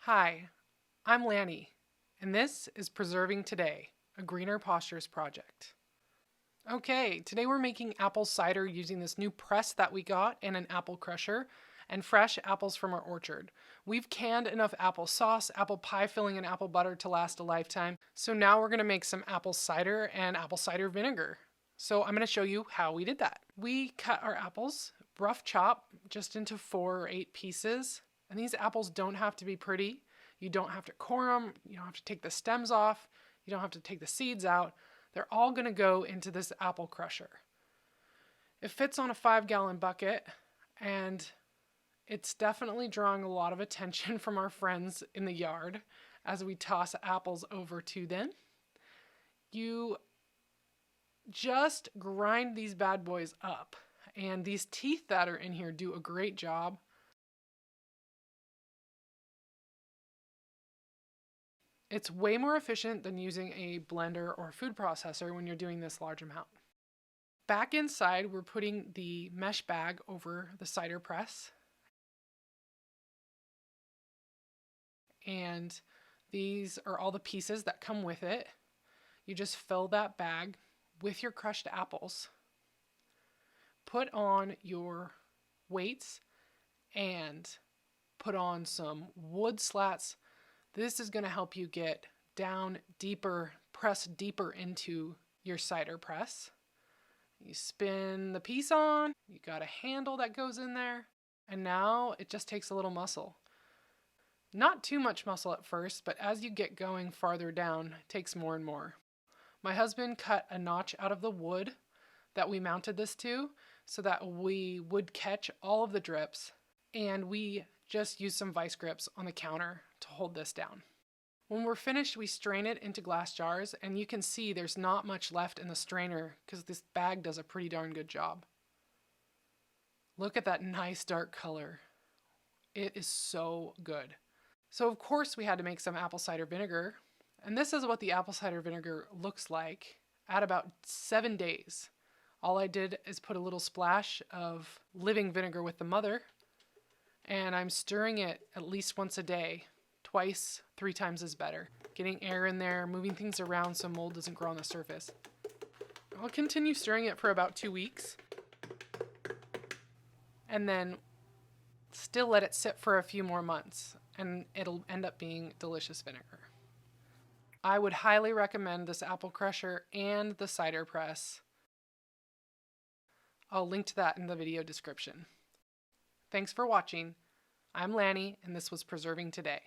Hi, I'm Lanny, and this is Preserving Today, a Greener Postures project. Okay, today we're making apple cider using this new press that we got and an apple crusher and fresh apples from our orchard. We've canned enough applesauce, apple pie filling, and apple butter to last a lifetime, so now we're going to make some apple cider and apple cider vinegar. So I'm going to show you how we did that. We cut our apples, rough chop, just into 4 or 8 pieces. And these apples don't have to be pretty. You don't have to core them. You don't have to take the stems off. You don't have to take the seeds out. They're all going to go into this apple crusher. It fits on a 5-gallon bucket, and it's definitely drawing a lot of attention from our friends in the yard as we toss apples over to them. You just grind these bad boys up, and these teeth that are in here do a great job. It's way more efficient than using a blender or a food processor when you're doing this large amount. Back inside, we're putting the mesh bag over the cider press. And these are all the pieces that come with it. You just fill that bag with your crushed apples. Put on your weights and put on some wood slats. This is going to help you get down deeper, press deeper into your cider press. You spin the piece on, you got a handle that goes in there, and now it just takes a little muscle. Not too much muscle at first, but as you get going farther down, it takes more and more. My husband cut a notch out of the wood that we mounted this to so that we would catch all of the drips, and we just used some vice grips on the counter to hold this down. When we're finished, we strain it into glass jars, and you can see there's not much left in the strainer because this bag does a pretty darn good job. Look at that nice dark color. It is so good. So of course we had to make some apple cider vinegar, and this is what the apple cider vinegar looks like at about 7 days. All I did is put a little splash of living vinegar with the mother, and I'm stirring it at least once a day. Twice, 3 times is better. Getting air in there, moving things around so mold doesn't grow on the surface. I'll continue stirring it for about 2 weeks. And then still let it sit for a few more months, and it'll end up being delicious vinegar. I would highly recommend this apple crusher and the cider press. I'll link to that in the video description. Thanks for watching. I'm Lanny, and this was Preserving Today.